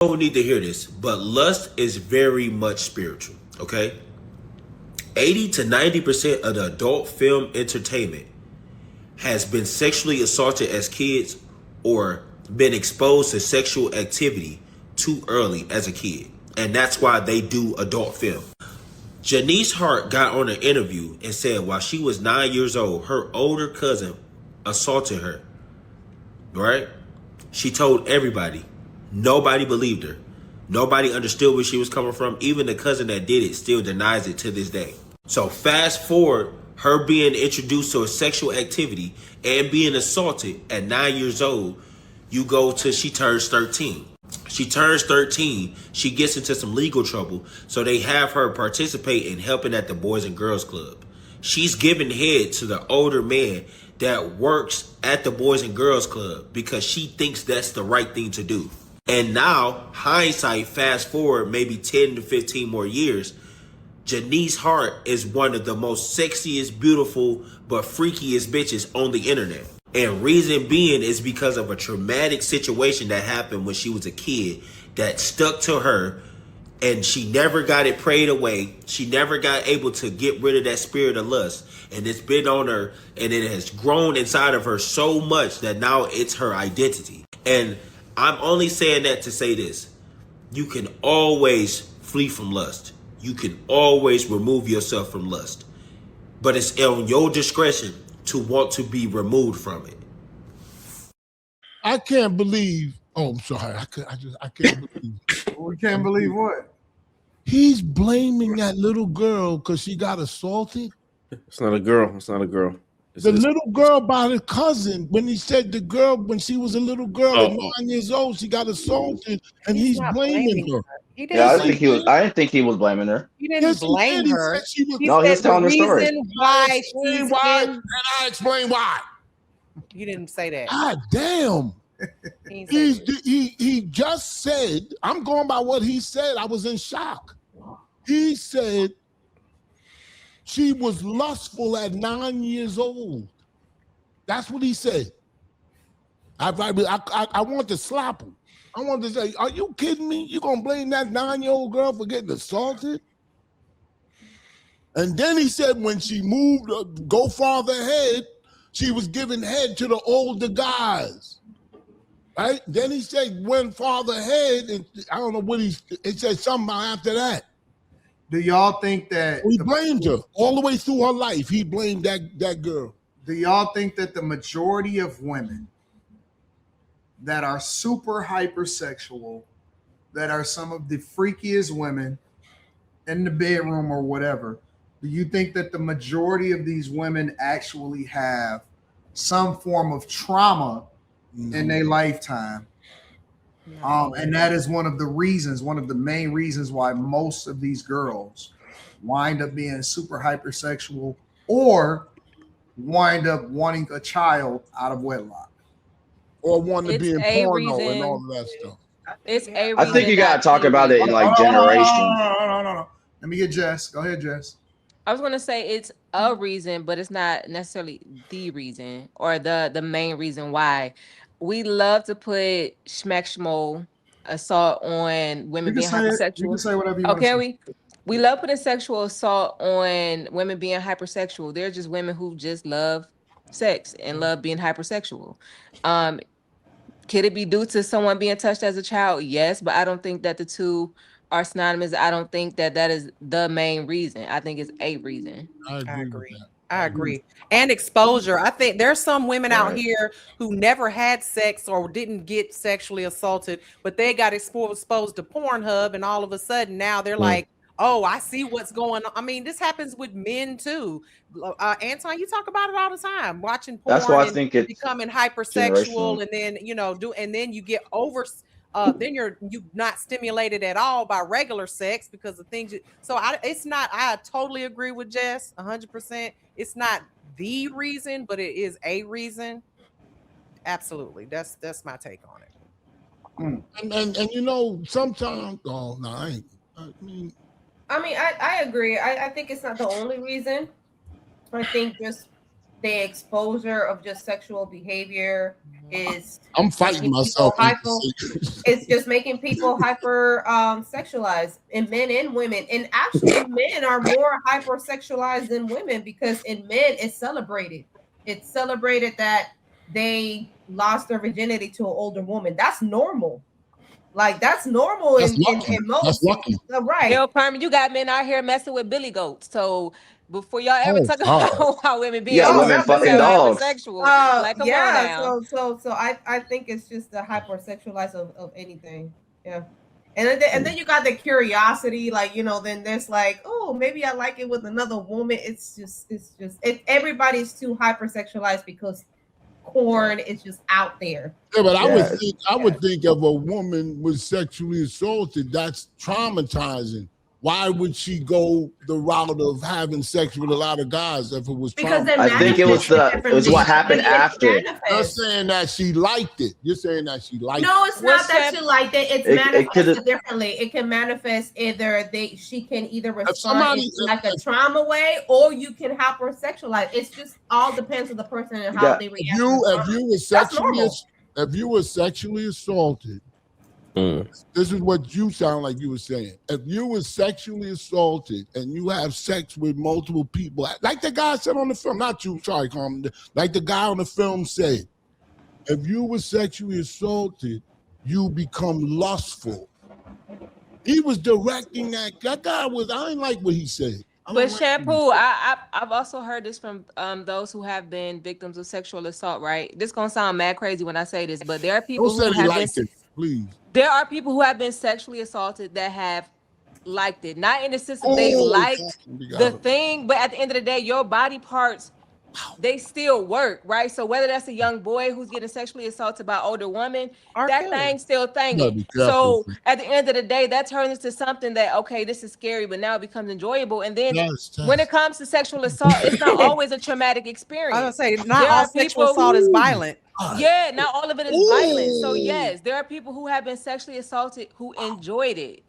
don't need to hear this, but lust is very much spiritual. Okay, 80 to 90% of the adult film entertainment has been sexually assaulted as kids or been exposed to sexual activity too early as a kid. And that's why they do adult film. Janice Hart got on an interview and said while she was 9 years old, her older cousin assaulted her. Right? She told everybody. Nobody believed her. Nobody understood where she was coming from. Even the cousin that did it still denies it to this day. So fast forward, her being introduced to a sexual activity and being assaulted at 9 years old, you go to she turns 13. She turns 13, she gets into some legal trouble, so they have her participate in helping at the Boys and Girls Club. She's giving head to the older man that works at the Boys and Girls Club because she thinks that's the right thing to do. And now, hindsight, fast forward maybe 10 to 15 more years, Janice Hart is one of the most sexiest, beautiful, but freakiest bitches on the internet. And reason being is because of a traumatic situation that happened when she was a kid that stuck to her, and she never got it prayed away. She never got able to get rid of that spirit of lust. And it's been on her, and it has grown inside of her so much that now it's her identity. And I'm only saying that to say this. You can always flee from lust. You can always remove yourself from lust. But it's on your discretion to want to be removed from it. I can't believe. Oh, I'm sorry. I can't believe. We can't believe what? He's blaming that little girl because she got assaulted. It's not a girl. It's not a girl. The little girl by the cousin, when he said the girl, when she was a little girl at 9 years old, she got assaulted, and he's blaming her. Yeah, I didn't think he was blaming her. He didn't blame her. No, he's telling the story. Why and I explain why. You didn't say that. God damn. He just said, I'm going by what he said. I was in shock. He said she was lustful at 9 years old. That's what he said. I want to slap him. I want to say, are you kidding me? You gonna blame that 9-year-old girl for getting assaulted? And then he said when she moved, go farther ahead, she was giving head to the older guys. Right? Then he said went farther ahead, and I don't know what it said something after that. Do y'all think that he blamed her all the way through her life? He blamed that girl. Do y'all think that the majority of women that are super hypersexual, that are some of the freakiest women in the bedroom or whatever, do you think that the majority of these women actually have some form of trauma in their lifetime? And that is one of the main reasons why most of these girls wind up being super hypersexual or wind up wanting a child out of wedlock. Or wanting to be in porno and all of that stuff. It's a reason. I think you gotta talk about it in like generations. No. Let me get Jess. Go ahead, Jess. I was gonna say it's a reason, but it's not necessarily the reason or the main reason why. We love to put schmexmo assault on women being hypersexual. You can say whatever you want. Okay, we love putting sexual assault on women being hypersexual. They're just women who just love sex and love being hypersexual. Could it be due to someone being touched as a child? Yes, but I don't think that the two are synonymous. I don't think that is the main reason. I think it's a reason. I agree. And exposure. I think there's some women out here who never had sex or didn't get sexually assaulted, but they got exposed to Pornhub, and all of a sudden now they're like, oh, I see what's going on. I mean, this happens with men too. Anton, you talk about it all the time, watching porn. That's why I think it's becoming hypersexual, and then and then you get over. Then you're not stimulated at all by regular sex because of things. It's not. I totally agree with Jess, 100%. It's not the reason, but it is a reason. Absolutely, that's my take on it. And sometimes. Oh no, I mean, I agree. I think it's not the only reason. I think just the exposure of just sexual behavior is I'm fighting myself. It's just making people hyper sexualized in men and women. And actually men are more hypersexualized than women because in men it's celebrated. It's celebrated that they lost their virginity to an older woman. That's normal. Like that's normal in most. Right. Yo, Carmen, you got men out here messing with billy goats. So before y'all ever talk about how women be women fucking dogs. Hypersexual, like come on now. So I think it's just the hypersexualized of anything. Yeah. And then you got the curiosity, like, you know, then there's like, oh, maybe I like it with another woman. It's just everybody's too hypersexualized because porn is just out there. Yeah, but I would think if a woman was sexually assaulted, that's traumatizing. Why would she go the route of having sex with a lot of guys if it was traumatizing? I think it was what happened after. You're saying that she liked it. You're saying that she liked it. No, it's not that she liked it. It's manifested differently. It can manifest she can either respond in like a trauma way, or you can hypersexualize. It's just all depends on the person and how they react. If you were sexually assaulted, this is what you sound like you were saying. If you were sexually assaulted and you have sex with multiple people, like the guy said on the film, not you, sorry, Carmen, like the guy on the film said, if you were sexually assaulted, you become lustful. He was directing that. That guy was, I didn't like what he said. But Shampoo, I've also heard this from those who have been victims of sexual assault, right? This gonna sound mad crazy when I say this, but there are people who have been, please. There are people who have been sexually assaulted that have liked it. Not in the sense that they liked the thing, but at the end of the day, your body parts, they still work, right? So whether that's a young boy who's getting sexually assaulted by an older woman, that thing still thinging. So at the end of the day, that turns into something that, okay, this is scary, but now it becomes enjoyable. And then when it comes to sexual assault, it's not always a traumatic experience. I was gonna say, not all sexual assault is violent. Yeah, not all of it is violent. So yes, there are people who have been sexually assaulted who enjoyed it.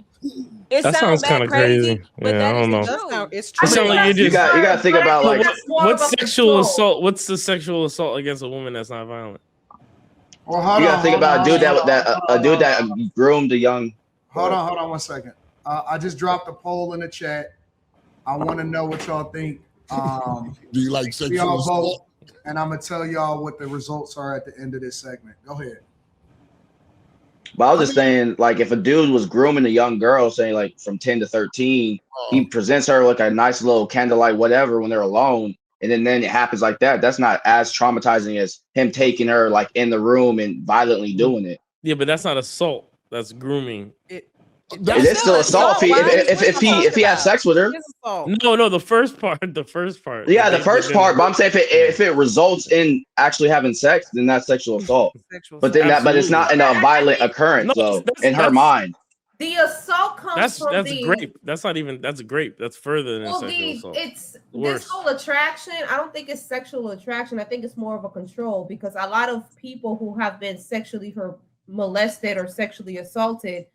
That sounds kind of crazy. But yeah, I don't know. It's true. You got to think about like what's sexual assault. What's the sexual assault against a woman that's not violent? Well, you got to think about a dude that groomed a young. Hold on 1 second. I just dropped a poll in the chat. I want to know what y'all think. Do you like sexual assault? And I'm gonna tell y'all what the results are at the end of this segment. Go ahead. But I was just saying, like, if a dude was grooming a young girl, say like from 10 to 13, he presents her like a nice little candlelight, whatever, when they're alone, and then it happens like that. That's not as traumatizing as him taking her like in the room and violently doing it. Yeah, but that's not assault. That's grooming. It is still assault if he has sex with her. No, the first part. Yeah, the first part. But I'm saying if it results in actually having sex, then that's sexual assault. But it's not in a violent occurrence. So in her mind, the assault comes from that's grape. That's not even that's grape. That's further than sexual assault. It's this whole attraction. I don't think it's sexual attraction. I think it's more of a control because a lot of people who have been sexually molested or sexually assaulted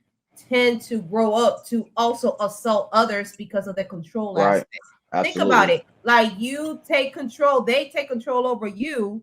tend to grow up to also assault others because of the control aspect. Absolutely. Think about it. Like you take control, they take control over you,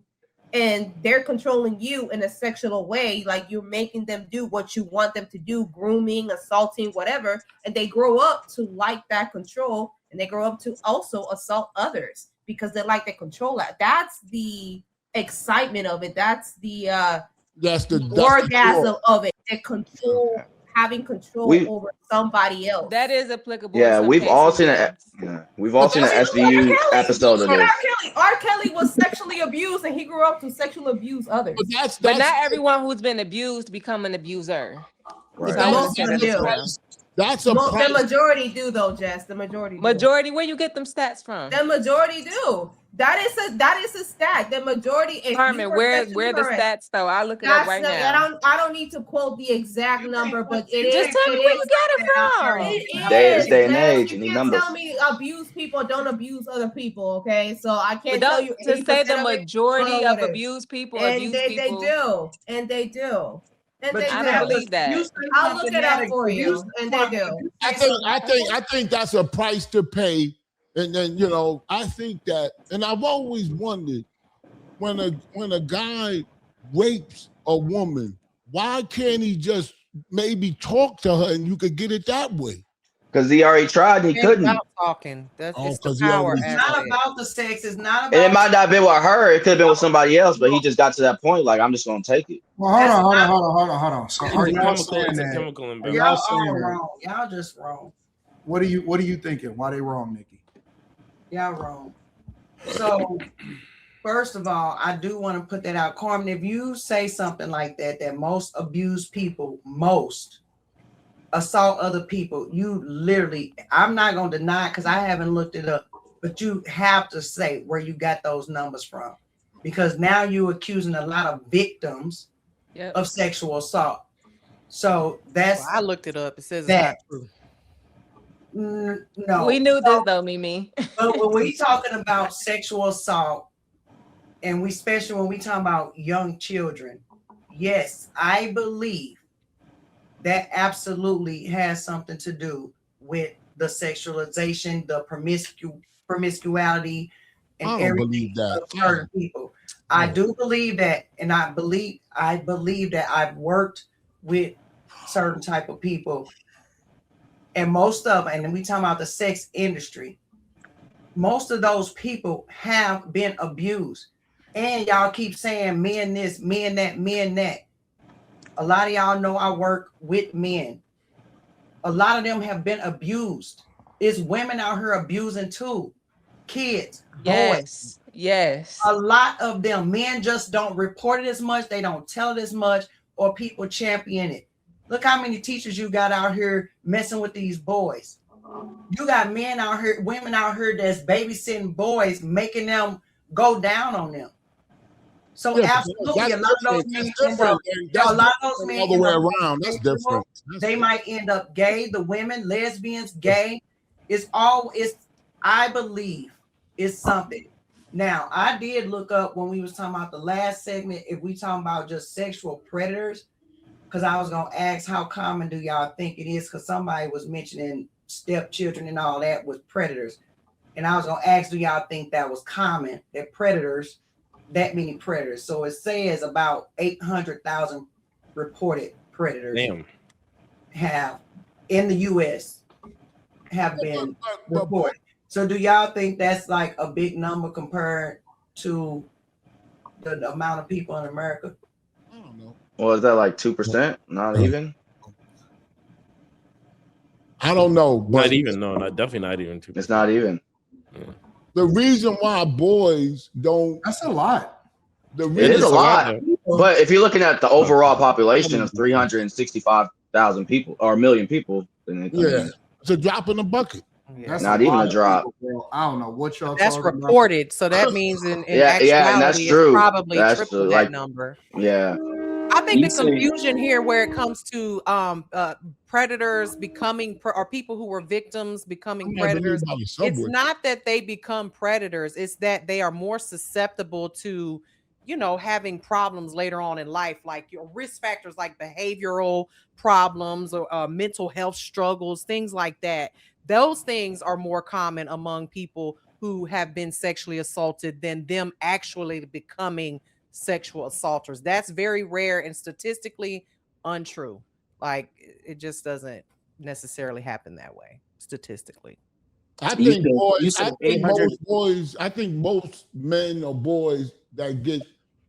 and they're controlling you in a sexual way. Like you're making them do what you want them to do, grooming, assaulting, whatever. And they grow up to like that control, and they grow up to also assault others because they like the control. That's the excitement of it. That's the orgasm of it. The control. Having control over somebody else. That is applicable. Yeah, we've all seen an SVU episode of this. R. Kelly was sexually abused, and he grew up to sexually abuse others. But not everyone who's been abused become an abuser. Right. Most of them do. The majority do, though, Jess. The majority. Majority. Where you get them stats from? The majority do. That is a stat. The majority. Carmen, where the stats though? I'll look it up right now. I don't need to quote the exact number, but it is. Just tell me where you get it from. Day and age, you any can't numbers. tell me abuse people, don't abuse other people. Okay, so I can't tell you to say the majority of abused people abuse people. They do. But I don't believe that. I'll look it up for you, and they do. I think that's a price to pay. And then, I think that, and I've always wondered, when a guy rapes a woman, why can't he just maybe talk to her and you could get it that way? Because he already tried and he It's couldn't. about talking. That's Oh, it's the 'cause he power already- It's aspect. not about the sex. It's not And it about. might not have been with her. It could have been with somebody else, but he just got to that point. Like, I'm just gonna take it. Well, hold on. So are y'all saying It's a that? chemical Are imbalance. y'all Y'all saying all that? wrong. Y'all just wrong. What are you thinking? Why they wrong, Nikki? Y'all wrong. So, first of all, I do want to put that out. Carmen, if you say something like that, that most abused people, most assault other people, you literally, I'm not going to deny it because I haven't looked it up, but you have to say where you got those numbers from. Because now you're accusing a lot of victims of sexual assault. So that's. Well, I looked it up. It says it's that. not true. No, We knew this though, Mimi. but when we talking about sexual assault, and we especially when we talking about young children, yes, I believe that absolutely has something to do with the sexualization, the promiscuity, and I don't everything believe that. of certain people. I do believe that, and I believe that I've worked with certain type of people. And most of, and we talking about the sex industry, most of those people have been abused. And y'all keep saying men this, men that, men that. A lot of y'all know I work with men. A lot of them have been abused. It's women out here abusing too. Kids, boys. Yes. A lot of them, men just don't report it as much. They don't tell it as much, or people champion it. Look how many teachers you got out here messing with these boys. You got men out here, women out here that's babysitting boys, making them go down on them. So absolutely, a lot of those men end up, a lot of those men all the way around. That's different. They might end up gay. The women, lesbians, gay. I believe it's something. Now, I did look up when we was talking about the last segment, if we talking about just sexual predators, because I was going to ask how common do y'all think it is, because somebody was mentioning stepchildren and all that was predators. And I was going to ask, do y'all think that was common, that predators, that many predators? So it says about 800,000 reported predators have, in the U.S., have been reported. So do y'all think that's like a big number compared to the amount of people in America? I don't know. Well, is that like 2%? Not even? I don't know. Not even. No, definitely not even 2%. It's not even. The reason why boys don't. That's a lot. It is a lot. But if you're looking at the overall population of 365,000 people or a million people, then it's a drop in the bucket. That's not even a drop. People, I don't know what y'all. That's talking reported, about. so that means in and that's actuality, true. it's probably That's triple like, that number. Yeah. I think the confusion here, where it comes to predators becoming or people who were victims becoming predators, it's not that they become predators; it's that they are more susceptible to, having problems later on in life, like your risk factors, like behavioral problems or mental health struggles, things like that. Those things are more common among people who have been sexually assaulted than them actually becoming sexual assaulters. That's very rare and statistically untrue. Like, it just doesn't necessarily happen that way statistically. I think most men or boys that get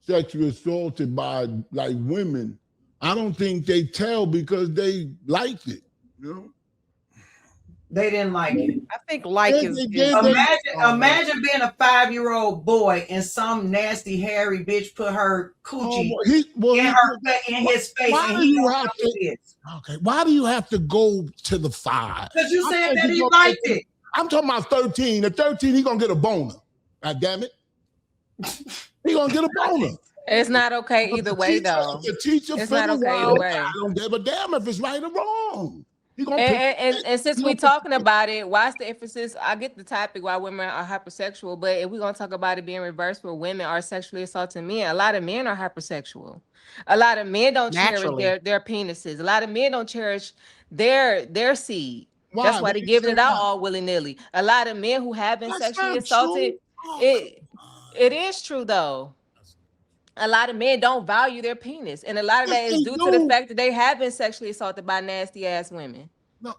sexually assaulted by like women, I don't think they tell because they like it, They didn't like it. I think imagine being a 5-year-old boy and some nasty hairy bitch put her coochie in his face. Why do you have to? Okay, why do you have to go to the 5? Because you said that he liked it. I'm talking about 13. At 13, he gonna get a boner. God damn it, he gonna get a boner. It's not okay either way, though. The teacher, it's not okay either way. I don't give a damn if it's right or wrong. And since we're talking about it, why's the emphasis? I get the topic why women are hypersexual, but if we're gonna talk about it being reversed where women are sexually assaulting men, a lot of men are hypersexual. A lot of men don't cherish their penises. A lot of men don't cherish their seed. Why? That's why they're giving it out all willy-nilly. A lot of men who have been sexually assaulted, it is true though. a lot of men don't value their penis, and a lot of that Yes, is they due to the do. fact that they have been sexually assaulted by nasty ass women. No,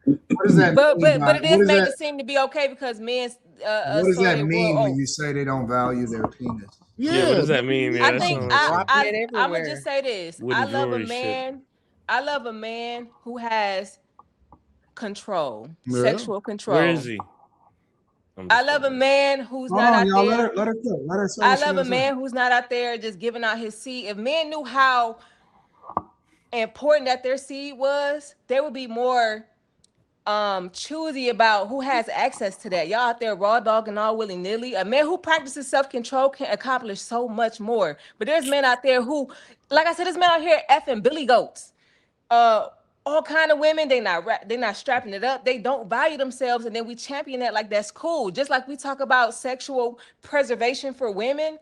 What does that But mean? but it What is is made that? to seem to be okay because men What does sort that of mean when well, you say they don't value their penis? Yeah, what yeah, does that mean? Yeah, I that think sounds like some Dropping it I'm gonna everywhere. just say this. wooden jewelry shit. I love a man who has control, yeah. sexual Where control. is he? I'm I just love a playing. man who's Hold not on, out y'all. there. Let her cook. Let her say I what she love a gonna say. man who's not out there just giving out his seed. If men knew how important that their seed was, they would be more choosy about who has access to that. Y'all out there raw dogging all willy-nilly. A man who practices self-control can accomplish so much more. But there's men out there who, like I said, there's men out here effing billy goats. All kind of women, they're not strapping it up. They don't value themselves, and then we champion that like that's cool. Just like we talk about sexual preservation for women,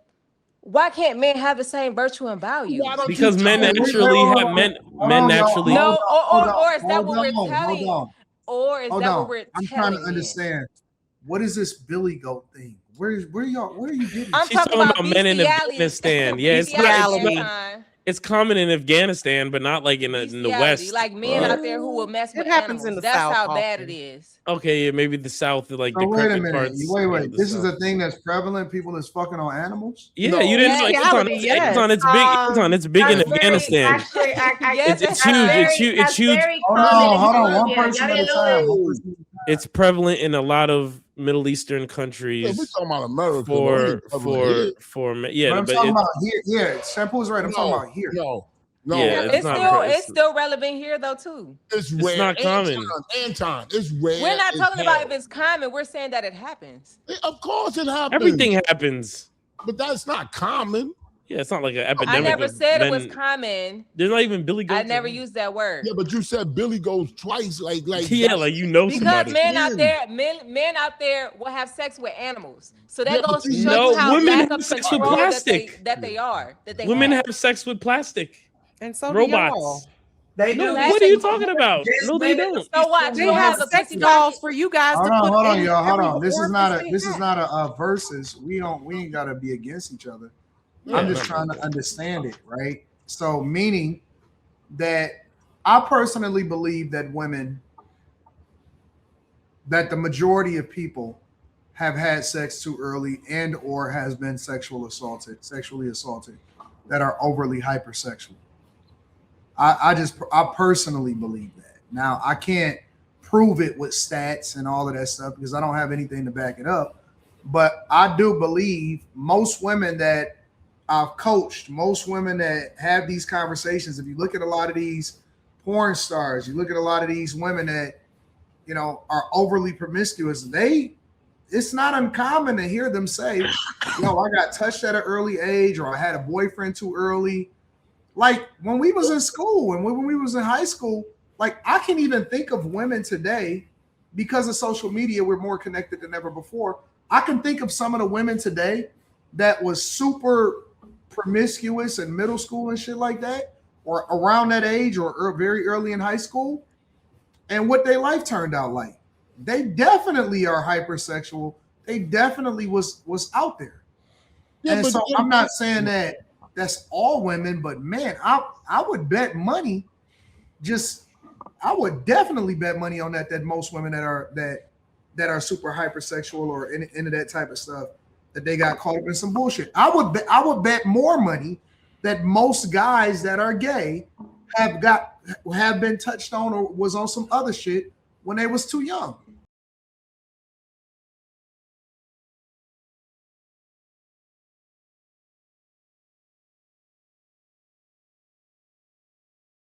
why can't men have the same virtue and value? Why don't Because you men tell naturally have Hold men on, y'all. naturally. No, Hold on. or is that Hold what on. we're Hold telling? on. Or is Hold that on. what we're I'm trying to telling men? understand. What is this Billy Goat thing? Where are you getting? I'm She's talking talking about about men in bestiality. Afghanistan. Yeah, it's not. Bestiality, It's not. Anton. It's common in Afghanistan, but not like in the Bestiality, West. like men out there who will mess It with happens in animals. the That's South how bad it often. is. Okay, yeah, maybe the South, like So wait a decrepit minute. parts. Wait. of the This is South. a thing that's prevalent. People is fucking on animals. Yeah, No. you didn't know. Yes. Anton, Bestiality, yes. Anton, it's big. Anton, it's big in That's very Afghanistan. actually. Yes, It's that's huge. It's very. huge. It's That's huge. very Hold common in on. One Colombia. person Y'all at a didn't know time. this? One person at a time. It's prevalent in a lot of Middle Eastern Yeah, we're countries talking about America. Though. We ain't covering here. yeah, But I'm but talking it, about here. Yeah, Shampoo is right. I'm talking No, about here. no. yeah, It's it's not. It's still relevant here though too. It's It's rare. not common. Anton, it's rare. We're not as talking about hell. if it's common. We're saying that it happens. Of course it happens. Everything happens. But that's not common. Yeah, it's not like an I epidemic. never of said it was men. common. There's not even Billy Goats. I never used that word. Yeah, but you said Billy goes twice. Like Yeah, like you know Because somebody. men out there will have sex with animals. So that Yeah, but goes to you show No, you how women lack have of sex with control plastic. that they are. That they Women have. have sex with plastic. And so Robots. do y'all. They No, do. Plastic- what are you talking about? Just No, they women don't. So watch. They You have have a sex pussy dolls pocket. for you guys Hold to on, put in y'all. Hold every on. This is not orifice a versus. We ain't gotta be against each other. Yeah, I'm just no. trying to understand it, right? So meaning that I personally believe that the majority of people have had sex too early and or has been sexually assaulted that are overly hypersexual. I personally believe that. Now I can't prove it with stats and all of that stuff because I don't have anything to back it up. But I do believe most women that I've coached, most women that have these conversations, if you look at a lot of these porn stars, you look at a lot of these women that, are overly promiscuous, it's not uncommon to hear them say, I got touched at an early age, or I had a boyfriend too early. Like when we was in school and when we was in high school, like I can even think of women today because of social media, we're more connected than ever before. I can think of some of the women today that was super promiscuous in middle school and shit like that, or around that age or very early in high school, and what their life turned out like. They definitely are hypersexual. They definitely was out there. Yeah, and so I'm not saying that that's all women, but man, I would bet money. I would definitely bet money on that most women that are super hypersexual or into that type of stuff, that they got caught up in some bullshit. I would bet more money that most guys that are gay have been touched on or was on some other shit when they was too young.